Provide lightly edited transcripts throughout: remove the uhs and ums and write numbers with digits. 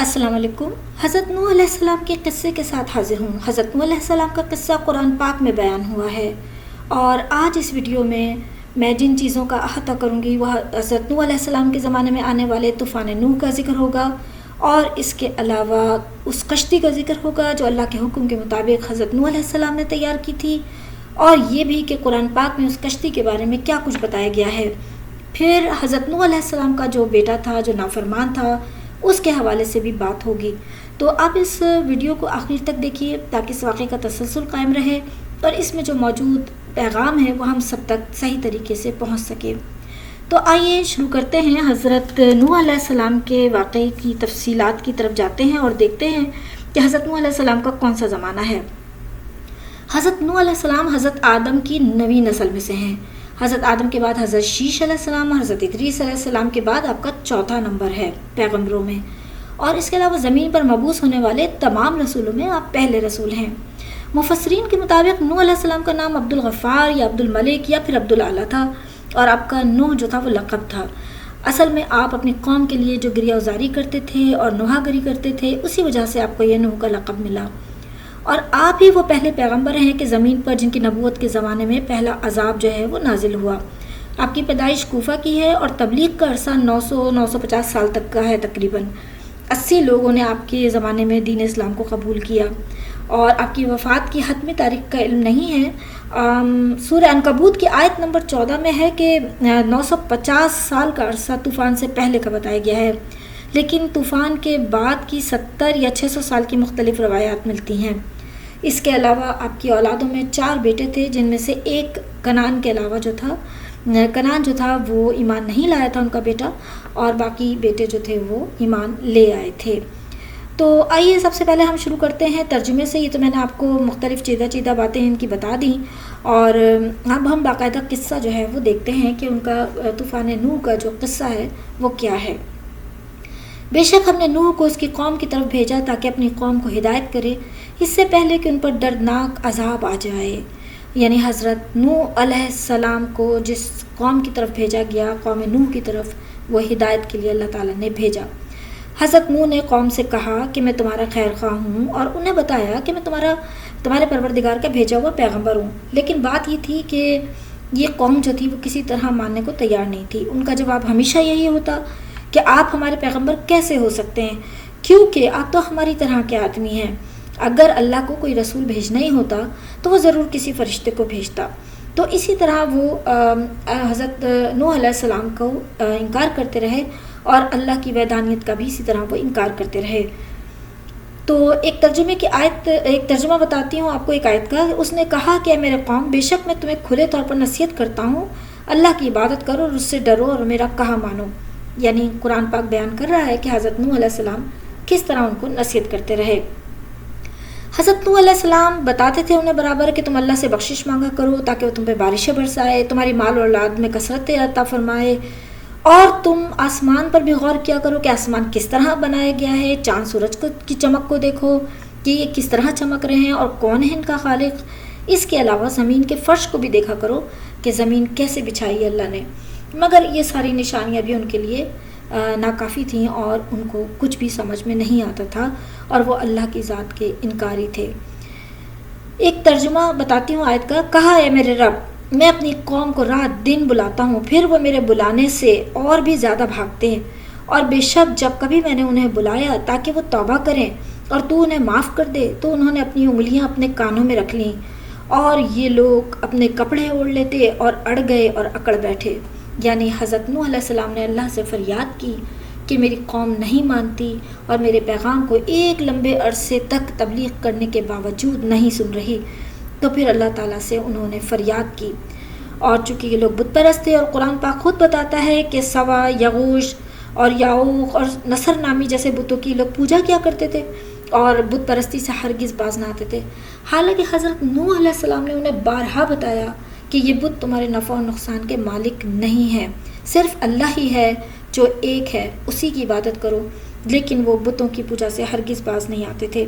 السلام علیکم۔ حضرت نوح علیہ السلام کے قصے کے ساتھ حاضر ہوں۔ حضرت نوح علیہ السلام کا قصہ قرآن پاک میں بیان ہوا ہے، اور آج اس ویڈیو میں جن چیزوں کا احاطہ کروں گی وہ حضرت نوح علیہ السلام کے زمانے میں آنے والے طوفان نوح کا ذکر ہوگا، اور اس کے علاوہ اس کشتی کا ذکر ہوگا جو اللہ کے حکم کے مطابق حضرت نوح علیہ السلام نے تیار کی تھی، اور یہ بھی کہ قرآن پاک میں اس کشتی کے بارے میں کیا کچھ بتایا گیا ہے۔ پھر حضرت نوح علیہ السلام کا جو بیٹا تھا جو نافرمان تھا، اس کے حوالے سے بھی بات ہوگی۔ تو آپ اس ویڈیو کو آخر تک دیکھیے تاکہ اس واقعے کا تسلسل قائم رہے اور اس میں جو موجود پیغام ہے وہ ہم سب تک صحیح طریقے سے پہنچ سکے۔ تو آئیے شروع کرتے ہیں۔ حضرت نوح علیہ السلام کے واقعے کی تفصیلات کی طرف جاتے ہیں اور دیکھتے ہیں کہ حضرت نوح علیہ السلام کا کون سا زمانہ ہے۔ حضرت نوح علیہ السلام حضرت آدم کی 9ویں نسل میں سے ہیں۔ حضرت آدم کے بعد حضرت شیش علیہ السلام، حضرت ادریس علیہ السلام کے بعد آپ کا چوتھا نمبر ہے پیغمبروں میں، اور اس کے علاوہ زمین پر مبعوث ہونے والے تمام رسولوں میں آپ پہلے رسول ہیں۔ مفسرین کے مطابق نوح علیہ السلام کا نام عبد الغفار یا عبد الملک یا پھر عبد الاعلیٰ تھا، اور آپ کا نوح جو تھا وہ لقب تھا۔ اصل میں آپ اپنی قوم کے لیے جو گریہ وزاری کرتے تھے اور نوحہ گری کرتے تھے، اسی وجہ سے آپ کو یہ نوح کا لقب ملا، اور آپ ہی وہ پہلے پیغمبر ہیں کہ زمین پر جن کی نبوت کے زمانے میں پہلا عذاب جو ہے وہ نازل ہوا۔ آپ کی پیدائش کوفہ کی ہے اور تبلیغ کا عرصہ 950 سال تک کا ہے۔ تقریباً 80 لوگوں نے آپ کے زمانے میں دین اسلام کو قبول کیا، اور آپ کی وفات کی حتمی تاریخ کا علم نہیں ہے۔ سورہ عنکبوت کی آیت نمبر 14 میں ہے کہ 950 سال کا عرصہ طوفان سے پہلے کا بتایا گیا ہے، لیکن طوفان کے بعد کی 70 یا 600 سال کی مختلف روایات ملتی ہیں۔ اس کے علاوہ آپ کی اولادوں میں 4 بیٹے تھے، جن میں سے ایک کنعان کے علاوہ کنعان جو تھا وہ ایمان نہیں لایا تھا ان کا بیٹا، اور باقی بیٹے جو تھے وہ ایمان لے آئے تھے۔ تو آئیے سب سے پہلے ہم شروع کرتے ہیں ترجمے سے۔ یہ تو میں نے آپ کو مختلف چیدہ باتیں ان کی بتا دیں، اور اب ہم باقاعدہ قصہ جو ہے وہ دیکھتے ہیں کہ ان کا طوفان نوح کا جو قصہ ہے وہ کیا ہے۔ بے شک ہم نے نوح کو اس کی قوم کی طرف بھیجا تاکہ اپنی قوم کو ہدایت کرے، اس سے پہلے کہ ان پر دردناک عذاب آ جائے۔ یعنی حضرت نوح علیہ السلام کو جس قوم کی طرف بھیجا گیا، قوم نوح کی طرف، وہ ہدایت کے لیے اللہ تعالیٰ نے بھیجا۔ حضرت نوح نے قوم سے کہا کہ میں تمہارا خیر خواہ ہوں، اور انہیں بتایا کہ میں تمہارے پروردگار کا بھیجا ہوا پیغمبر ہوں۔ لیکن بات یہ تھی کہ یہ قوم جو تھی وہ کسی طرح ماننے کو تیار نہیں تھی۔ ان کا جواب ہمیشہ یہی ہوتا کہ آپ ہمارے پیغمبر کیسے ہو سکتے ہیں، کیونکہ آپ تو ہماری طرح کے آدمی ہیں۔ اگر اللہ کو کوئی رسول بھیجنا ہی ہوتا تو وہ ضرور کسی فرشتے کو بھیجتا۔ تو اسی طرح وہ حضرت نوح علیہ السلام کو انکار کرتے رہے، اور اللہ کی وحدانیت کا بھی اسی طرح وہ انکار کرتے رہے۔ تو ایک ترجمہ بتاتی ہوں آپ کو ایک آیت کا۔ اس نے کہا کہ اے میرے قوم، بے شک میں تمہیں کھلے طور پر نصیحت کرتا ہوں، اللہ کی عبادت کرو اور اس سے ڈرو اور میرا کہا مانو۔ یعنی قرآن پاک بیان کر رہا ہے کہ حضرت نوح علیہ السلام کس طرح ان کو نصیحت کرتے رہے۔ حضرت نوح علیہ السلام بتاتے تھے انہیں برابر کہ تم اللہ سے بخشش مانگا کرو تاکہ وہ تم پہ بارشیں برسائے، تمہاری مال اور اولاد میں کثرت عطا فرمائے، اور تم آسمان پر بھی غور کیا کرو کہ آسمان کس طرح بنایا گیا ہے، چاند سورج کی چمک کو دیکھو کہ یہ کس طرح چمک رہے ہیں اور کون ہے ان کا خالق۔ اس کے علاوہ زمین کے فرش کو بھی دیکھا کرو کہ زمین کیسے بچھائی ہے اللہ نے۔ مگر یہ ساری نشانیاں بھی ان کے لیے ناکافی تھیں، اور ان کو کچھ بھی سمجھ میں نہیں آتا تھا، اور وہ اللہ کی ذات کے انکاری تھے۔ ایک ترجمہ بتاتی ہوں آیت کا۔ کہا اے میرے رب، میں اپنی قوم کو رات دن بلاتا ہوں، پھر وہ میرے بلانے سے اور بھی زیادہ بھاگتے ہیں، اور بے شک جب کبھی میں نے انہیں بلایا تاکہ وہ توبہ کریں اور تو انہیں معاف کر دے، تو انہوں نے اپنی انگلیاں اپنے کانوں میں رکھ لیں، اور یہ لوگ اپنے کپڑے اوڑھ لیتے اور اڑ گئے اور اکڑ بیٹھے۔ یعنی حضرت نوح علیہ السلام نے اللہ سے فریاد کی کہ میری قوم نہیں مانتی اور میرے پیغام کو ایک لمبے عرصے تک تبلیغ کرنے کے باوجود نہیں سن رہی، تو پھر اللہ تعالیٰ سے انہوں نے فریاد کی۔ اور چونکہ یہ لوگ بت پرست تھے، اور قرآن پاک خود بتاتا ہے کہ سوا، یغوش اور یعوق اور نصر نامی جیسے بتوں کی لوگ پوجا کیا کرتے تھے، اور بت پرستی سے ہرگز باز نہ آتے تھے۔ حالانکہ حضرت نوح علیہ السلام نے انہیں بارہا بتایا کہ یہ بت تمہارے نفع و نقصان کے مالک نہیں ہیں، صرف اللہ ہی ہے جو ایک ہے، اسی کی عبادت کرو، لیکن وہ بتوں کی پوجا سے ہرگز باز نہیں آتے تھے۔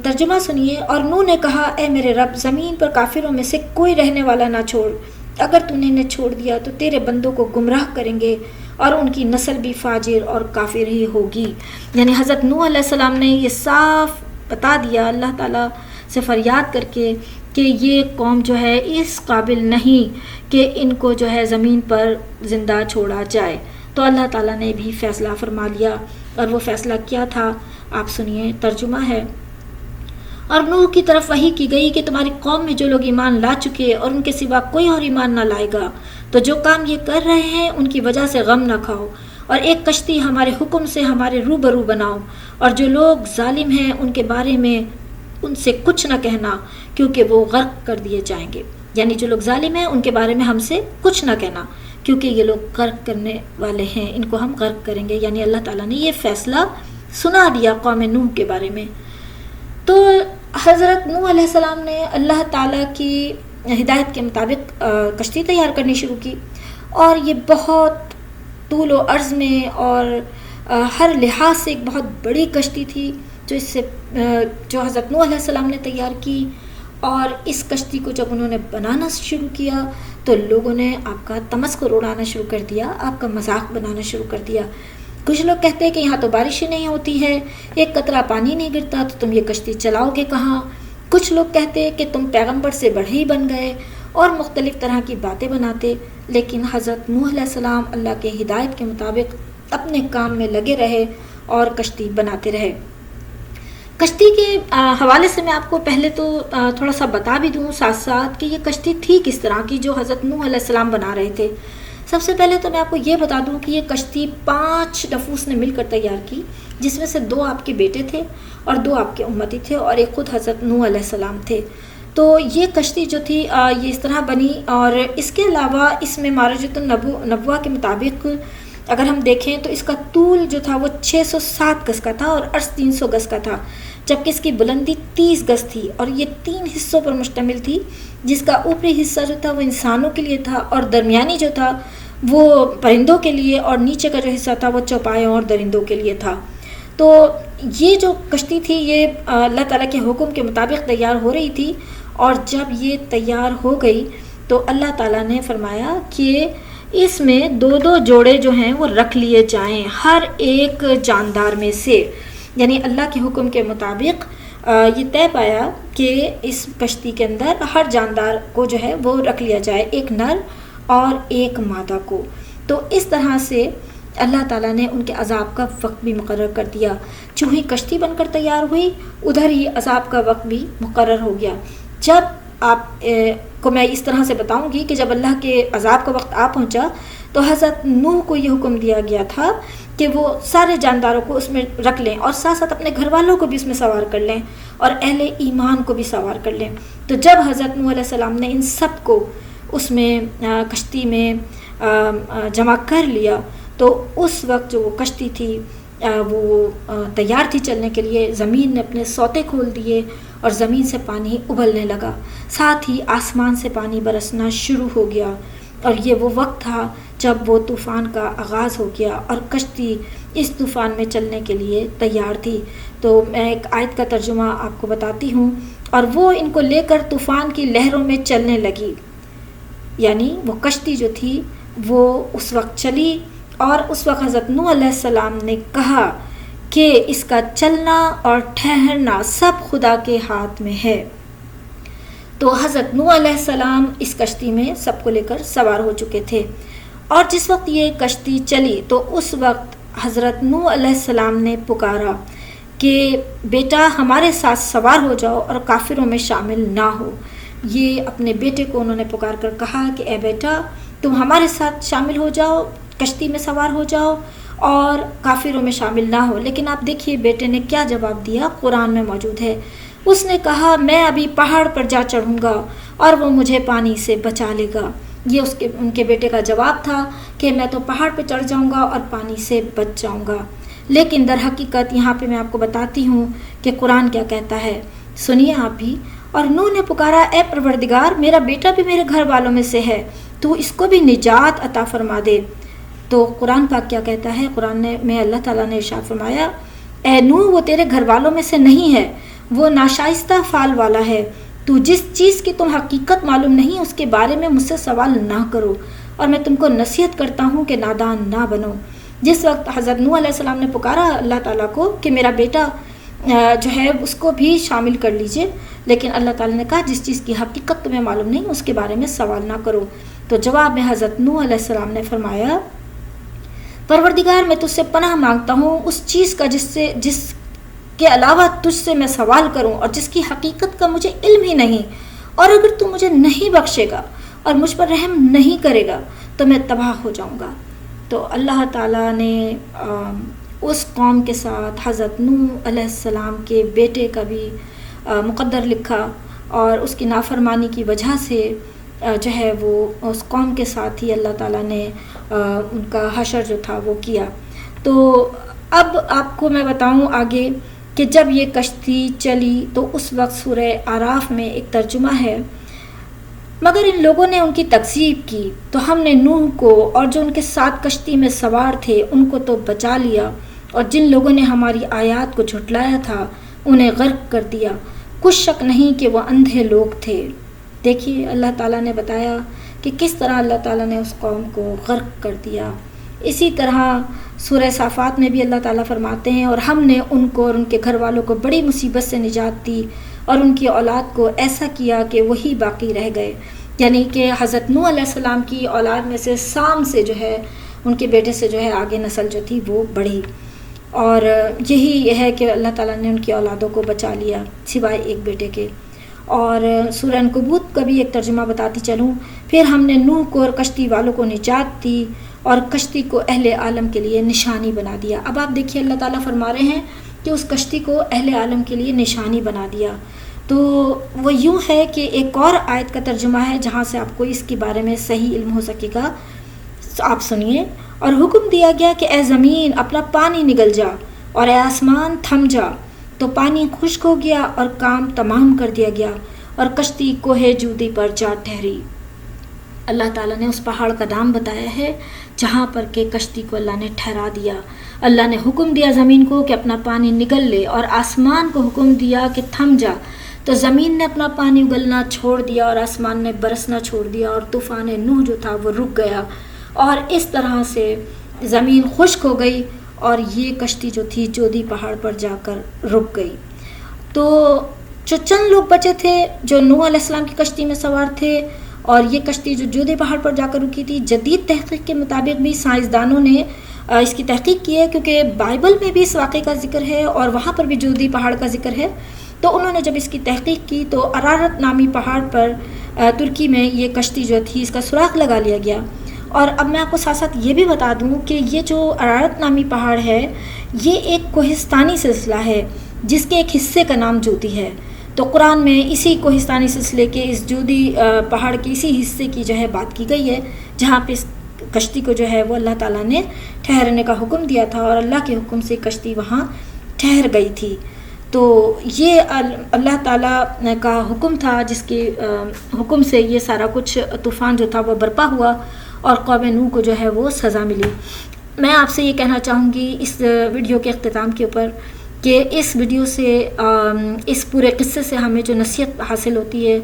ترجمہ سنیے۔ اور نوح نے کہا اے میرے رب، زمین پر کافروں میں سے کوئی رہنے والا نہ چھوڑ، اگر تو نے انہیں چھوڑ دیا تو تیرے بندوں کو گمراہ کریں گے، اور ان کی نسل بھی فاجر اور کافر ہی ہوگی. یعنی حضرت نوح علیہ السلام نے یہ صاف بتا دیا اللہ تعالیٰ سے فریاد کر کے کہ یہ قوم جو ہے اس قابل نہیں کہ ان کو جو ہے زمین پر زندہ چھوڑا جائے. تو اللہ تعالیٰ نے بھی فیصلہ فرما لیا، اور وہ فیصلہ کیا تھا آپ سنیے، ترجمہ ہے. اور نوح کی طرف وحی کی گئی کہ تمہاری قوم میں جو لوگ ایمان لا چکے اور ان کے سوا کوئی اور ایمان نہ لائے گا، تو جو کام یہ کر رہے ہیں ان کی وجہ سے غم نہ کھاؤ، اور ایک کشتی ہمارے حکم سے ہمارے روبرو بناؤ، اور جو لوگ ظالم ہیں ان کے بارے میں ان سے کچھ نہ کہنا، کیونکہ وہ غرق کر دیے جائیں گے. یعنی جو لوگ ظالم ہیں ان کے بارے میں ہم سے کچھ نہ کہنا، کیونکہ یہ لوگ غرق کرنے والے ہیں، ان کو ہم غرق کریں گے. یعنی اللہ تعالیٰ نے یہ فیصلہ سنا دیا قوم نوح کے بارے میں. تو حضرت نوح علیہ السلام نے اللہ تعالیٰ کی ہدایت کے مطابق کشتی تیار کرنی شروع کی، اور یہ بہت طول و عرض میں اور ہر لحاظ سے ایک بہت بڑی کشتی تھی جو حضرت نوح علیہ السلام نے تیار کی. اور اس کشتی کو جب انہوں نے بنانا شروع کیا تو لوگوں نے آپ کا تمسخر اڑانا شروع کر دیا، آپ کا مذاق بنانا شروع کر دیا. کچھ لوگ کہتے ہیں کہ یہاں تو بارش ہی نہیں ہوتی ہے، ایک قطرہ پانی نہیں گرتا، تو تم یہ کشتی چلاؤ گے کہاں. کچھ لوگ کہتے ہیں کہ تم پیغمبر سے بڑھے ہی بن گئے، اور مختلف طرح کی باتیں بناتے. لیکن حضرت نوح علیہ السلام اللہ کے ہدایت کے مطابق اپنے کام میں لگے رہے اور کشتی بناتے رہے. کشتی کے حوالے سے میں آپ کو پہلے تو تھوڑا سا بتا بھی دوں ساتھ ساتھ کہ یہ کشتی تھی کس طرح کی جو حضرت نوح علیہ السلام بنا رہے تھے. سب سے پہلے تو میں آپ کو یہ بتا دوں کہ یہ کشتی 5 نفوس نے مل کر تیار کی، جس میں سے 2 آپ کے بیٹے تھے اور 2 آپ کے امتی تھے، اور ایک خود حضرت نوح علیہ السلام تھے. تو یہ کشتی جو تھی یہ اس طرح بنی. اور اس کے علاوہ اس میں معرجۃ النبوہ کے مطابق اگر ہم دیکھیں تو اس کا طول جو تھا وہ 607 گز کا تھا اور عرض 300 گز کا تھا، جبکہ اس کی بلندی 30 گز تھی، اور یہ 3 حصوں پر مشتمل تھی، جس کا اوپری حصہ جو تھا وہ انسانوں کے لیے تھا، اور درمیانی جو تھا وہ پرندوں کے لیے، اور نیچے کا جو حصہ تھا وہ چوپایوں اور درندوں کے لیے تھا. تو یہ جو کشتی تھی یہ اللہ تعالیٰ کے حکم کے مطابق تیار ہو رہی تھی. اور جب یہ تیار ہو گئی تو اللہ تعالیٰ نے فرمایا کہ اس میں 2 جوڑے جو ہیں وہ رکھ لیے جائیں ہر ایک جاندار میں سے. یعنی اللہ کے حکم کے مطابق یہ طے پایا کہ اس کشتی کے اندر ہر جاندار کو جو ہے وہ رکھ لیا جائے، ایک نر اور ایک مادہ کو. تو اس طرح سے اللہ تعالیٰ نے ان کے عذاب کا وقت بھی مقرر کر دیا. چوہی کشتی بن کر تیار ہوئی، ادھر ہی عذاب کا وقت بھی مقرر ہو گیا. جب آپ کو میں اس طرح سے بتاؤں گی کہ جب اللہ کے عذاب کا وقت آ پہنچا تو حضرت نوح کو یہ حکم دیا گیا تھا کہ وہ سارے جانداروں کو اس میں رکھ لیں، اور ساتھ ساتھ اپنے گھر والوں کو بھی اس میں سوار کر لیں، اور اہل ایمان کو بھی سوار کر لیں. تو جب حضرت نوح علیہ السلام نے ان سب کو اس میں کشتی میں جمع کر لیا تو اس وقت جو وہ کشتی تھی وہ تیار تھی چلنے کے لیے. زمین نے اپنے سوتے کھول دیے اور زمین سے پانی ابلنے لگا، ساتھ ہی آسمان سے پانی برسنا شروع ہو گیا. اور یہ وہ وقت تھا جب وہ طوفان کا آغاز ہو گیا اور کشتی اس طوفان میں چلنے کے لیے تیار تھی. تو میں ایک آیت کا ترجمہ آپ کو بتاتی ہوں. اور وہ ان کو لے کر طوفان کی لہروں میں چلنے لگی. یعنی وہ کشتی جو تھی وہ اس وقت چلی، اور اس وقت حضرت نوح علیہ السلام نے کہا کہ اس کا چلنا اور ٹھہرنا سب خدا کے ہاتھ میں ہے. تو حضرت نوح علیہ السلام اس کشتی میں سب کو لے کر سوار ہو چکے تھے. اور جس وقت یہ کشتی چلی تو اس وقت حضرت نوح علیہ السلام نے پکارا کہ بیٹا ہمارے ساتھ سوار ہو جاؤ اور کافروں میں شامل نہ ہو. یہ اپنے بیٹے کو انہوں نے پکار کر کہا کہ اے بیٹا تم ہمارے ساتھ شامل ہو جاؤ، کشتی میں سوار ہو جاؤ اور کافروں میں شامل نہ ہو. لیکن آپ دیکھیے بیٹے نے کیا جواب دیا، قرآن میں موجود ہے. اس نے کہا میں ابھی پہاڑ پر جا چڑھوں گا اور وہ مجھے پانی سے بچا لے گا. یہ ان کے بیٹے کا جواب تھا کہ میں تو پہاڑ پہ چڑھ جاؤں گا اور پانی سے بچ جاؤں گا. لیکن در حقیقت یہاں پہ میں آپ کو بتاتی ہوں کہ قرآن کیا کہتا ہے، سنیے آپ بھی. اور نوح نے پکارا اے پروردگار میرا بیٹا بھی میرے گھر والوں میں سے ہے، تو اس کو بھی نجات عطا فرما دے. تو قرآن پاک کیا کہتا ہے، قرآن میں اللہ تعالیٰ نے ارشاد فرمایا اے نوح وہ تیرے گھر والوں میں سے نہیں ہے، وہ ناشائستہ فعل والا ہے. تو جس چیز کی تم حقیقت معلوم نہیں اس کے بارے میں مجھ سے سوال نہ کرو، اور میں تم کو نصیحت کرتا ہوں کہ نادان نہ بنو۔ جس وقت حضرت نوح علیہ السلام نے پکارا اللہ تعالیٰ کو کہ میرا بیٹا جو ہے اس کو بھی شامل کر لیجئے، لیکن اللہ تعالیٰ نے کہا جس چیز کی حقیقت تمہیں معلوم نہیں اس کے بارے میں سوال نہ کرو۔ تو جواب میں حضرت نوح علیہ السلام نے فرمایا پروردگار میں تجھ سے پناہ مانگتا ہوں اس چیز کا جس کے علاوہ تجھ سے میں سوال کروں اور جس کی حقیقت کا مجھے علم ہی نہیں، اور اگر تو مجھے نہیں بخشے گا اور مجھ پر رحم نہیں کرے گا تو میں تباہ ہو جاؤں گا۔ تو اللہ تعالیٰ نے اس قوم کے ساتھ حضرت نوح علیہ السلام کے بیٹے کا بھی مقدر لکھا، اور اس کی نافرمانی کی وجہ سے جو ہے وہ اس قوم کے ساتھ ہی اللہ تعالیٰ نے ان کا حشر جو تھا وہ کیا۔ تو اب آپ کو میں بتاؤں آگے کہ جب یہ کشتی چلی تو اس وقت سورہ اعراف میں ایک ترجمہ ہے، مگر ان لوگوں نے ان کی تکذیب کی تو ہم نے نوح کو اور جو ان کے ساتھ کشتی میں سوار تھے ان کو تو بچا لیا، اور جن لوگوں نے ہماری آیات کو جھٹلایا تھا انہیں غرق کر دیا، کچھ شک نہیں کہ وہ اندھے لوگ تھے۔ دیکھیے اللہ تعالیٰ نے بتایا کہ کس طرح اللہ تعالیٰ نے اس قوم کو غرق کر دیا۔ اسی طرح سورہ صافات میں بھی اللہ تعالیٰ فرماتے ہیں اور ہم نے ان کو اور ان کے گھر والوں کو بڑی مصیبت سے نجات دی اور ان کی اولاد کو ایسا کیا کہ وہی باقی رہ گئے، یعنی کہ حضرت نوح علیہ السلام کی اولاد میں سے سام سے جو ہے ان کے بیٹے سے جو ہے آگے نسل جو تھی وہ بڑھی، اور یہی ہے کہ اللہ تعالیٰ نے ان کی اولادوں کو بچا لیا سوائے ایک بیٹے کے۔ اور سورہ عنکبوت کا بھی ایک ترجمہ بتاتی چلوں، پھر ہم نے نوح کو اور کشتی والوں کو نجات دی اور کشتی کو اہل عالم کے لیے نشانی بنا دیا۔ اب آپ دیکھیے اللہ تعالیٰ فرما رہے ہیں کہ اس کشتی کو اہل عالم کے لیے نشانی بنا دیا۔ تو وہ یوں ہے کہ ایک اور آیت کا ترجمہ ہے جہاں سے آپ کو اس کے بارے میں صحیح علم ہو سکے گا، آپ سنیے۔ اور حکم دیا گیا کہ اے زمین اپنا پانی نگل جا اور اے آسمان تھم جا، تو پانی خشک ہو گیا اور کام تمام کر دیا گیا اور کشتی کوہ جودی پر جا ٹھہری۔ اللہ تعالیٰ نے اس پہاڑ کا نام بتایا ہے جہاں پر کہ کشتی کو اللہ نے ٹھہرا دیا۔ اللہ نے حکم دیا زمین کو کہ اپنا پانی نگل لے، اور آسمان کو حکم دیا کہ تھم جا، تو زمین نے اپنا پانی اگلنا چھوڑ دیا اور آسمان نے برسنا چھوڑ دیا، اور طوفان نوح جو تھا وہ رک گیا، اور اس طرح سے زمین خشک ہو گئی اور یہ کشتی جو تھی جودی پہاڑ پر جا کر رک گئی۔ تو جو چند لوگ بچے تھے جو نوح علیہ السلام کی کشتی میں سوار تھے، اور یہ کشتی جو جودی پہاڑ پر جا کر رکی تھی، جدید تحقیق کے مطابق بھی سائنسدانوں نے اس کی تحقیق کی ہے، کیونکہ بائبل میں بھی اس واقعے کا ذکر ہے اور وہاں پر بھی جودی پہاڑ کا ذکر ہے۔ تو انہوں نے جب اس کی تحقیق کی تو ارارات نامی پہاڑ پر ترکی میں یہ کشتی جو تھی اس کا سراغ لگا لیا گیا۔ اور اب میں آپ کو ساتھ ساتھ یہ بھی بتا دوں کہ یہ جو ارارات نامی پہاڑ ہے یہ ایک کوہستانی سلسلہ ہے جس کے ایک حصے کا نام جودی ہے۔ تو قرآن میں اسی کوہستانی سلسلے کے اس جودی پہاڑ کے اسی حصے کی جو ہے بات کی گئی ہے جہاں پہ اس کشتی کو جو ہے وہ اللہ تعالیٰ نے ٹھہرنے کا حکم دیا تھا، اور اللہ کے حکم سے کشتی وہاں ٹھہر گئی تھی۔ تو یہ اللہ تعالیٰ کا حکم تھا جس کے حکم سے یہ سارا کچھ طوفان جو تھا وہ برپا ہوا اور قوم نوح کو جو ہے وہ سزا ملی۔ میں آپ سے یہ کہنا چاہوں گی اس ویڈیو کے اختتام کے اوپر کہ اس ویڈیو سے اس پورے قصے سے ہمیں جو نصیحت حاصل ہوتی ہے،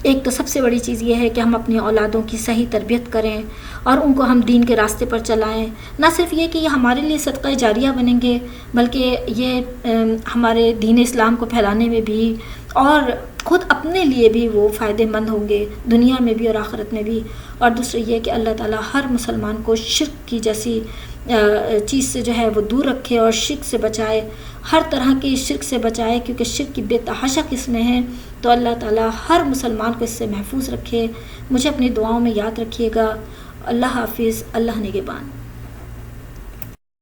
ایک تو سب سے بڑی چیز یہ ہے کہ ہم اپنی اولادوں کی صحیح تربیت کریں اور ان کو ہم دین کے راستے پر چلائیں۔ نہ صرف یہ کہ یہ ہمارے لیے صدقہ جاریہ بنیں گے، بلکہ یہ ہمارے دین اسلام کو پھیلانے میں بھی اور خود اپنے لیے بھی وہ فائدے مند ہوں گے، دنیا میں بھی اور آخرت میں بھی۔ اور دوسرا یہ کہ اللہ تعالیٰ ہر مسلمان کو شرک کی جیسی چیز سے جو ہے وہ دور رکھے اور شرک سے بچائے، ہر طرح کی شرک سے بچائے، کیونکہ شرک کی بے تحاشا قسمیں ہیں۔ تو اللہ تعالیٰ ہر مسلمان کو اس سے محفوظ رکھے۔ مجھے اپنی دعاؤں میں یاد رکھیے گا۔ اللہ حافظ، اللہ نگہبان۔